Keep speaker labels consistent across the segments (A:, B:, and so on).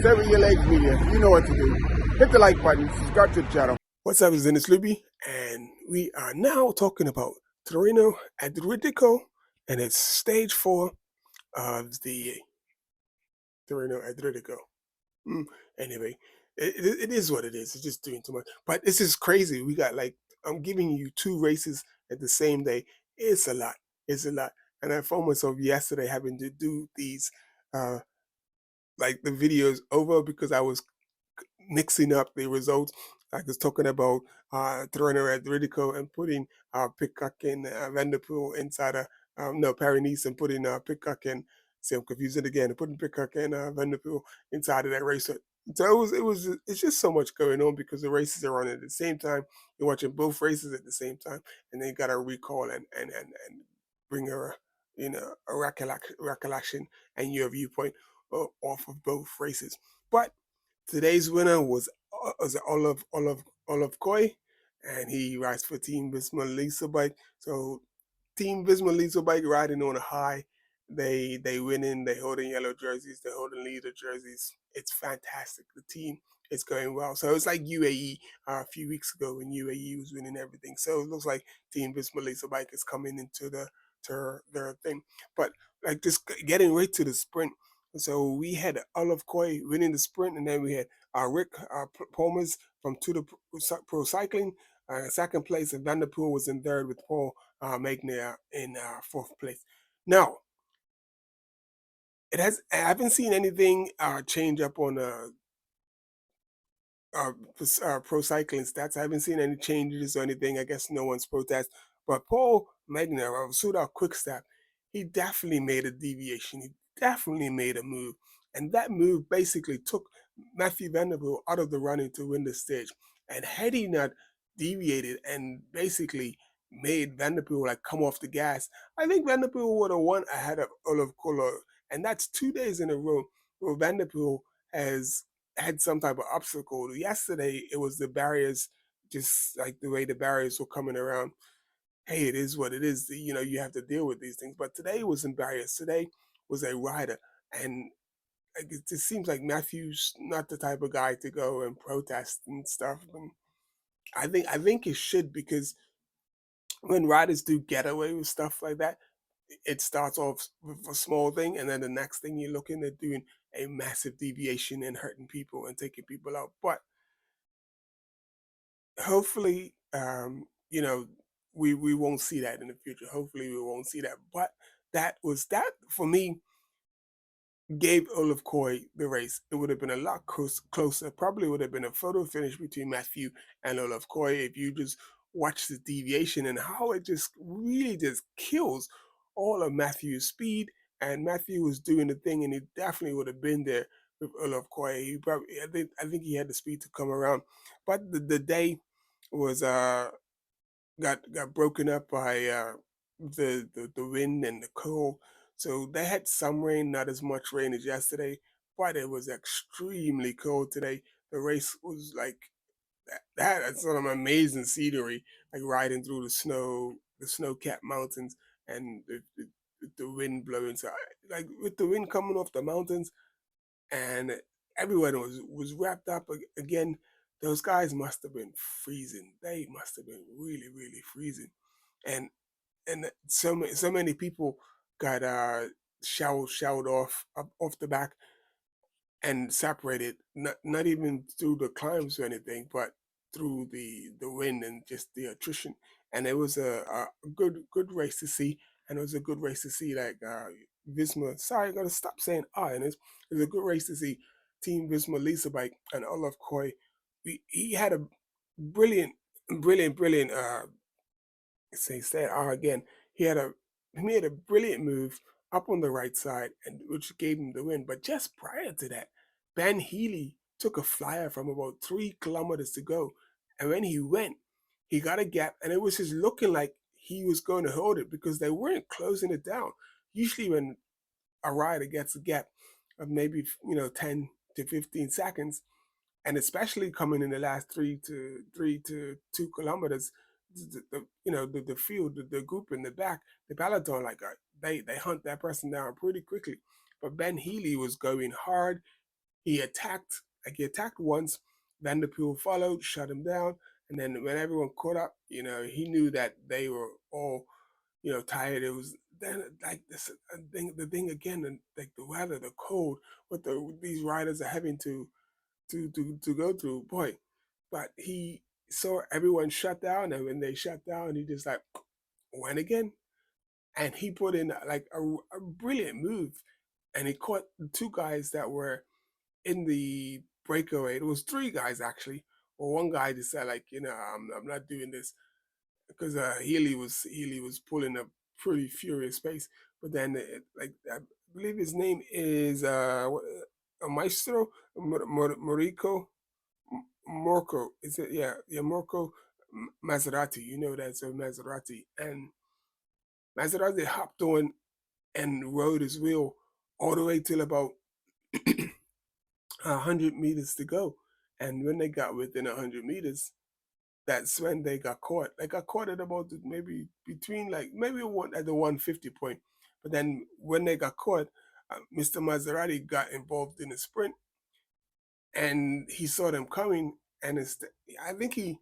A: Sever your legs media. You know what to do. Hit the like button, subscribe to the channel.
B: What's up, it's Dennis Luby, and we are now talking about Terreno Adriatico, and it's stage 4 of the Terreno Adriatico. Mm, Anyway, it is what it is. It's just doing too much. But this is crazy. We got I'm giving you 2 races at the same day. It's a lot. It's a lot. And I found myself yesterday having to do these, uh, like the videos over because I was mixing up the results. I was talking about Terreno Adriatico and putting Pitcock and Vanderpool inside no, Paris and putting Pitcock and, see, I'm confusing again, putting Pitcock and Vanderpool inside of that race. So it's just so much going on because the races are on at the same time. You're watching both races at the same time, and then you got to recall and bring a recollection and your viewpoint off of both races. But today's winner was Olav Kooij, and he rides for Team Visma Lisa Bike. So Team Visma Lisa Bike riding on a high. They winning. They holding yellow jerseys. They holding leader jerseys. It's fantastic. The team is going well. So it's like UAE a few weeks ago when UAE was winning everything. So it looks like Team Visma Lisa Bike is coming into to their thing. But like just getting right to the sprint. So we had Olav Kooij winning the sprint, and then we had Rick Palmers from Tudor Pro Cycling, second place, and Vanderpool was in third with Paul Magnier in fourth place. Now, I haven't seen anything change up on pro cycling stats. I haven't seen any changes or anything. I guess no one's protest. But Paul Magner of Suda Quickstep, he definitely made a deviation. He definitely made a move. And that move basically took Matthew Vanderpool out of the running to win the stage. And had he not deviated and basically made Vanderpool like come off the gas, I think Vanderpool would have won ahead of Olav Kooij. And that's 2 days in a row where Vanderpool has had some type of obstacle. Yesterday, it was the barriers, just like the way the barriers were coming around. Hey, it is what it is. You have to deal with these things. But today wasn't barriers. Today was a rider. And it just seems like Matthew's not the type of guy to go and protest and stuff. And I think it should, because when riders do get away with stuff like that, it starts off with a small thing, and then the next thing you're looking at doing a massive deviation and hurting people and taking people out. But hopefully, we won't see that in the future. Hopefully, we won't see that. But that for me gave Olav Kooij the race. It would have been a lot closer. Probably would have been a photo finish between Matthew and Olav Kooij if you just watch the deviation and how it just really just kills all of Matthew's speed. And Matthew was doing the thing, and he definitely would have been there with Olav Kooij. I think he had the speed to come around, but the day was got broken up by the wind and the cold. So they had some rain, not as much rain as yesterday, but it was extremely cold today. The race was like that's some amazing scenery, like riding through the snow-capped mountains, and the wind blowing. So, like with the wind coming off the mountains, and everyone was wrapped up again. Those guys must have been freezing. They must have been really, really freezing, and so many people got showered off the back and separated, not even through the climbs or anything, but through the wind and just the attrition. And it was a good race to see, and it was a good race to see like Visma. Sorry, I gotta stop saying and it was a good race to see Team Visma Lisa Bike and Olav Kooij. He had a brilliant, brilliant say said again. He had a he made a brilliant move up on the right side, and which gave him the win. But just prior to that, Ben Healy took a flyer from about 3 kilometers to go, and when he went, he got a gap, and it was just looking like he was going to hold it because they weren't closing it down. Usually, when a rider gets a gap of maybe 10 to 15 seconds, and especially coming in the last 3 to 2 kilometers, the field, the group in the back, the peloton, like they hunt that person down pretty quickly. But Ben Healy was going hard. he attacked once, Vanderpool followed, shut him down, and then when everyone caught up, he knew that they were all, tired. It was then like this the thing again, and like the weather, the cold, what these riders are having to go through, boy. But he saw everyone shut down, and when they shut down, he just like went again, and he put in like a brilliant move, and he caught the two guys that were in the breakaway. It was three guys actually. Well, one guy just said like, I'm not doing this because Healy was pulling a pretty furious pace. But then like I believe his name is Maestro Morico Morco. Is it? Yeah, Morco Maserati. That's a Maserati, and Maserati hopped on and rode his wheel all the way till about 100 meters to go. And when they got within 100 meters, that's when they got caught. They got caught at about maybe between like maybe one at the 150 point. But then when they got caught, Mr. Maserati got involved in a sprint, and he saw them coming. And I think he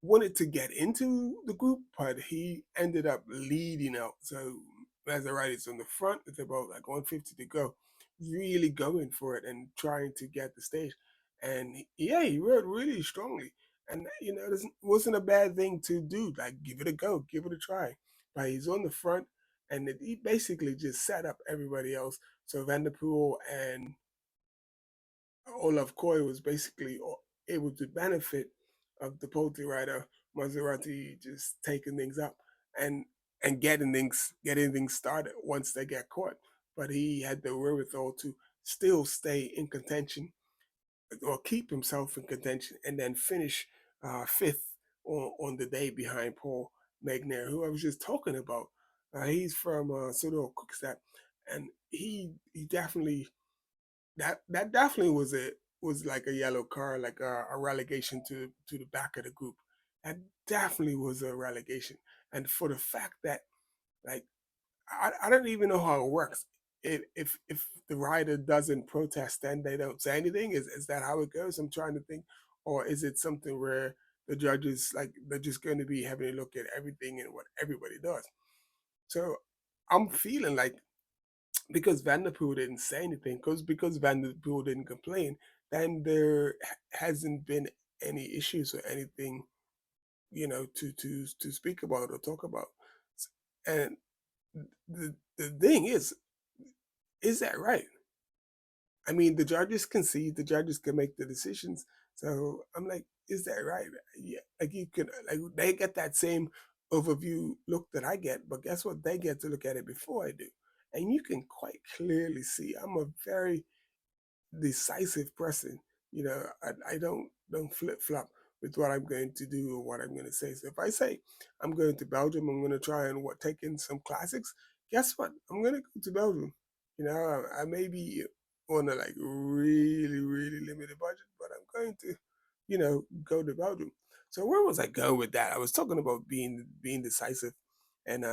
B: wanted to get into the group, but he ended up leading out. So Maserati's on the front with about like 150 to go, really going for it and trying to get the stage. And yeah, he rode really strongly. And this wasn't a bad thing to do. Like, give it a go, give it a try. But he's on the front, and he basically just set up everybody else. So Vanderpool and Olav Kooij was basically able to benefit of the poultry rider Maserati just taking things up and getting things started once they get caught. But he had the wherewithal to still stay in contention or keep himself in contention and then finish fifth on the day behind Paul Magnaire, who I was just talking about. He's from Soto Cookstep, and he definitely that definitely was like a yellow card, like a relegation to the back of the group. That definitely was a relegation, and for the fact that like I don't even know how it works. If the rider doesn't protest, then they don't say anything. Is that how it goes? I'm trying to think, or is it something where the judges like they're just going to be having a look at everything and what everybody does? So I'm feeling like because Vanderpool didn't say anything, because Vanderpool didn't complain, then there hasn't been any issues or anything, to speak about or talk about. And the thing is that right? I mean, the judges can see, the judges can make the decisions. So I'm like, is that right? Yeah, like you can, like they get that same overview look that I get, but guess what? They get to look at it before I do, and you can quite clearly see I'm a very decisive person. I don't flip flop with what I'm going to do or what I'm going to say. So if I say I'm going to Belgium, I'm going to try and take in some classics. Guess what? I'm going to go to Belgium. I may be on a like really really limited budget, but I'm going to, go to Belgium. So where was I going with that? I was talking about being decisive and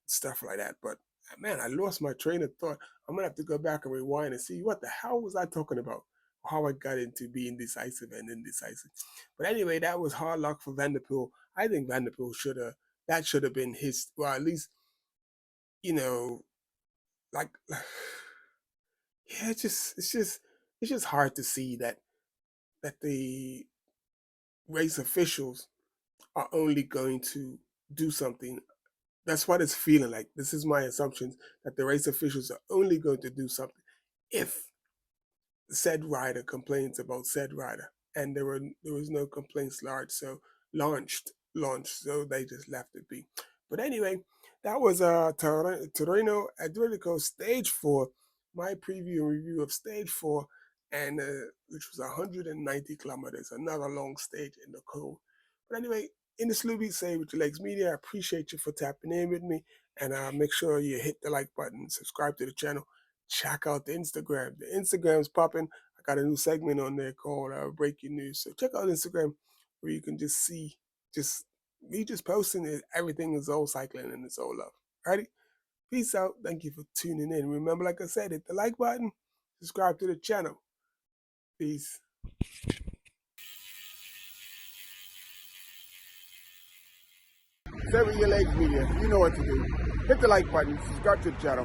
B: stuff like that, but man, I lost my train of thought. I'm gonna have to go back and rewind and see what the hell was I talking about, how I got into being decisive and indecisive. But anyway, that was hard luck for Vanderpool. I think Vanderpool should have been his, well, at least, you know, like yeah, it's just hard to see that the race officials are only going to do something. That's what it's feeling like. This is my assumptions that the race officials are only going to do something if said rider complains about said rider, and there was no complaints launched, so they just left it be. But anyway, that was Terreno Stage 4, my preview and review of Stage 4, and which was 190 kilometers, another long stage in the cold. But anyway, in the Slooby Say with your legs media, I appreciate you for tapping in with me, and make sure you hit the like button, subscribe to the channel, check out the Instagram. The Instagram's popping. I got a new segment on there called Breaking News. So check out Instagram where you can just see just me just posting it. Everything is all cycling and it's all love. Alrighty? Peace out. Thank you for tuning in. Remember, like I said, hit the like button, subscribe to the channel. Peace.
A: Terreno Stage Media. You know what to do. Hit the like button, subscribe to the channel.